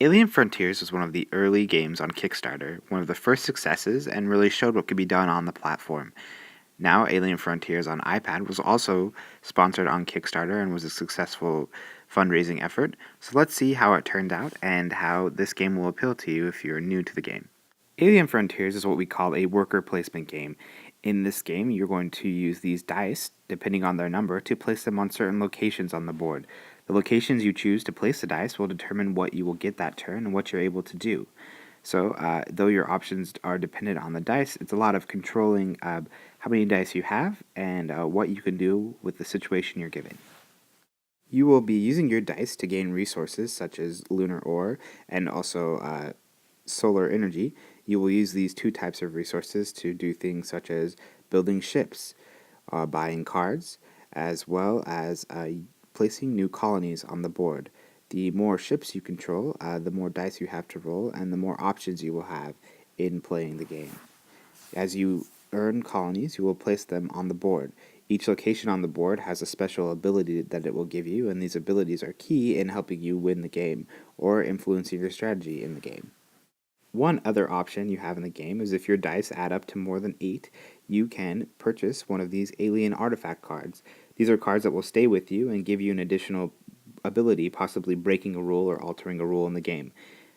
Alien Frontiers was one of the early games on Kickstarter, one of the first successes, and really showed what could be done on the platform. Now, Alien Frontiers on iPad was also sponsored on Kickstarter and was a successful fundraising effort. So let's see how it turned out and how this game will appeal to you if you're new to the game. Alien Frontiers is what we call a worker placement game. In this game, you're going to use these dice, depending on their number, to place them on certain locations on the board. The locations you choose to place the dice will determine what you will get that turn and what you're able to do. So, though your options are dependent on the dice, it's a lot of controlling how many dice you have and what you can do with the situation you're given. You will be using your dice to gain resources such as lunar ore and also solar energy. You will use these two types of resources to do things such as building ships, buying cards, as well as placing new colonies on the board. The more ships you control, the more dice you have to roll, and the more options you will have in playing the game. As you earn colonies, you will place them on the board. Each location on the board has a special ability that it will give you, and these abilities are key in helping you win the game or influencing your strategy in the game. One other option you have in the game is if your dice add up to more than 8, you can purchase one of these alien artifact cards. These are cards that will stay with you and give you an additional ability, possibly breaking a rule or altering a rule in the game.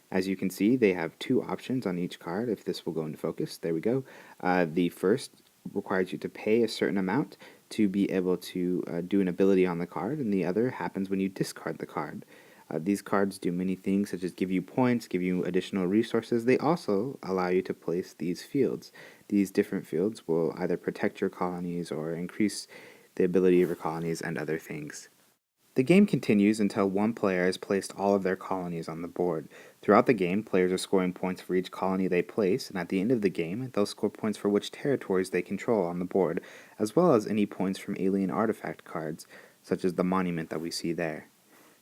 As you can see, they have two options on each card. If this will go into focus, there we go. The first requires you to pay a certain amount to be able to do an ability on the card, and the other happens when you discard the card. These cards do many things, such as give you points, give you additional resources. They also allow you to place these fields. These different fields will either protect your colonies or increase the ability of your colonies and other things. The game continues until one player has placed all of their colonies on the board. Throughout the game, players are scoring points for each colony they place, and at the end of the game, they'll score points for which territories they control on the board, as well as any points from alien artifact cards, such as the monument that we see there.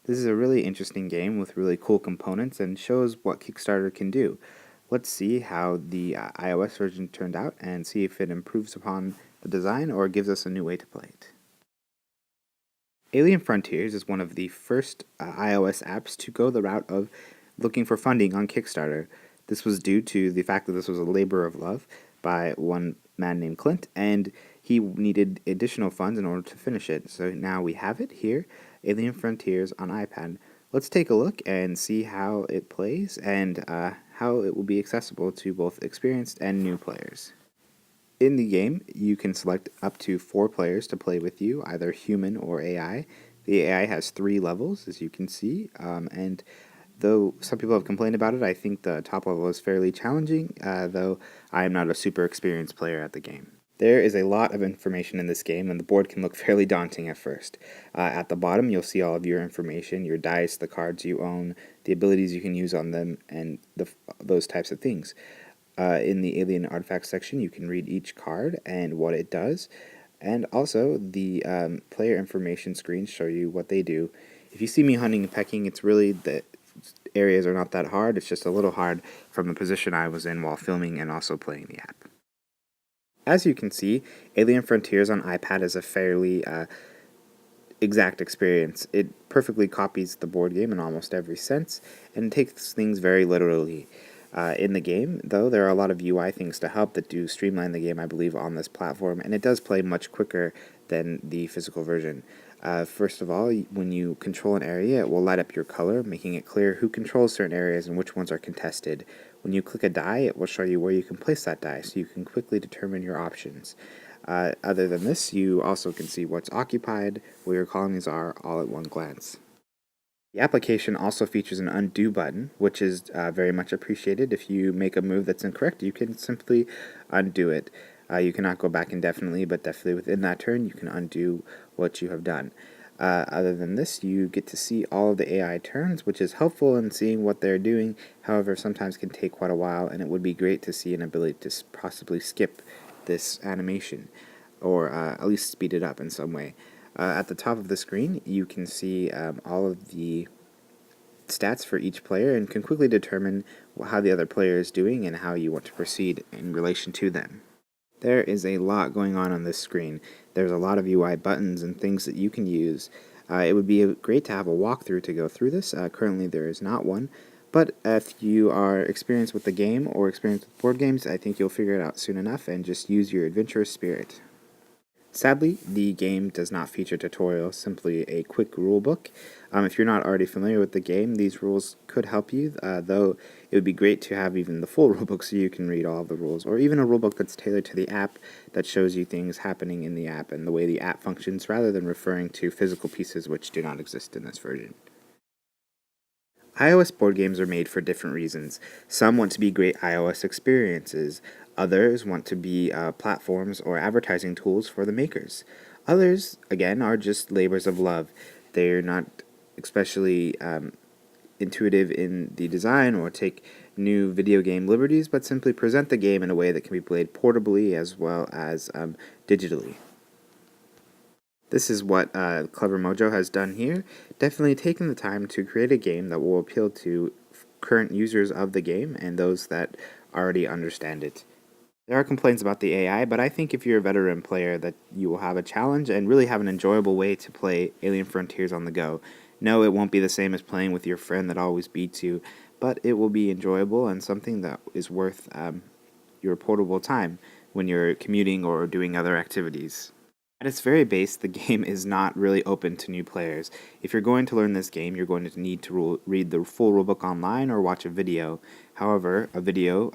This is a really interesting game with really cool components and shows what Kickstarter can do. Let's see how the iOS version turned out and see if it improves upon the design or gives us a new way to play it. Alien Frontiers is one of the first iOS apps to go the route of looking for funding on Kickstarter. This was due to the fact that this was a labor of love by one man named Clint, and he needed additional funds in order to finish it. So now we have it here, Alien Frontiers on iPad. Let's take a look and see how it plays and how it will be accessible to both experienced and new players. In the game, you can select up to 4 players to play with you, either human or AI. The AI has 3 levels, as you can see, and though some people have complained about it, I think the top level is fairly challenging, though I am not a super experienced player at the game. There is a lot of information in this game, and the board can look fairly daunting at first. At the bottom, you'll see all of your information, your dice, the cards you own, the abilities you can use on them, and those types of things. In the alien artifact section, you can read each card and what it does, and also the player information screens show you what they do. If you see me hunting and pecking, it's really the areas are not that hard. It's just a little hard from the position I was in while filming and also playing the app. As you can see, Alien Frontiers on iPad is a fairly exact experience. It perfectly copies the board game in almost every sense and takes things very literally. In the game, though, there are a lot of UI things to help that do streamline the game, I believe, on this platform, and it does play much quicker than the physical version. First of all, when you control an area, it will light up your color, making it clear who controls certain areas and which ones are contested. When you click a die, it will show you where you can place that die, so you can quickly determine your options. Other than this, you also can see what's occupied, where your colonies are, all at one glance. The application also features an undo button, which is very much appreciated. If you make a move that's incorrect, you can simply undo it. You cannot go back indefinitely, but definitely within that turn, you can undo what you have done. Other than this, you get to see all of the AI turns, which is helpful in seeing what they're doing. However, sometimes can take quite a while, and it would be great to see an ability to possibly skip this animation, or at least speed it up in some way. At the top of the screen, you can see all of the stats for each player and can quickly determine how the other player is doing and how you want to proceed in relation to them. There is a lot going on this screen. There's a lot of UI buttons and things that you can use. It would be great to have a walkthrough to go through this. Currently there is not one, But if you are experienced with the game or experienced with board games, I think you'll figure it out soon enough and just use your adventurous spirit. Sadly, the game does not feature tutorials, simply a quick rulebook. If you're not already familiar with the game, these rules could help you, though it would be great to have even the full rulebook so you can read all of the rules, or even a rulebook that's tailored to the app that shows you things happening in the app and the way the app functions rather than referring to physical pieces which do not exist in this version. iOS board games are made for different reasons. Some want to be great iOS experiences. Others want to be platforms or advertising tools for the makers. Others, again, are just labors of love. They're not especially intuitive in the design or take new video game liberties, but simply present the game in a way that can be played portably as well as digitally. This is what Clever Mojo has done here. Definitely taken the time to create a game that will appeal to current users of the game and those that already understand it. There are complaints about the AI, but I think if you're a veteran player that you will have a challenge and really have an enjoyable way to play Alien Frontiers on the go. No, it won't be the same as playing with your friend that always beats you, but it will be enjoyable and something that is worth your portable time when you're commuting or doing other activities. At its very base, the game is not really open to new players. If you're going to learn this game, you're going to need to read the full rulebook online or watch a video. However, a video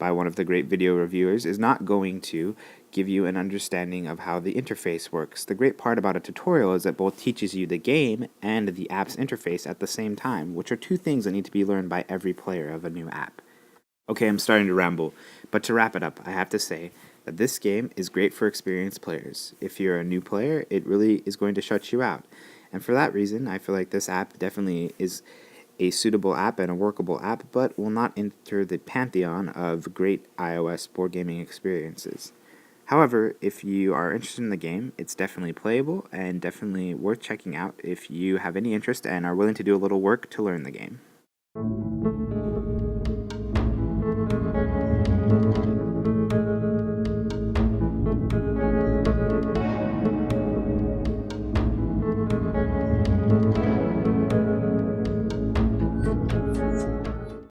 by one of the great video reviewers is not going to give you an understanding of how the interface works. The great part about a tutorial is that both teaches you the game and the app's interface at the same time, which are two things that need to be learned by every player of a new app. Okay, I'm starting to ramble, but to wrap it up, I have to say that this game is great for experienced players. If you're a new player, it really is going to shut you out. And for that reason, I feel like this app definitely is a suitable app and a workable app, but will not enter the pantheon of great iOS board gaming experiences. However, if you are interested in the game, it's definitely playable and definitely worth checking out if you have any interest and are willing to do a little work to learn the game.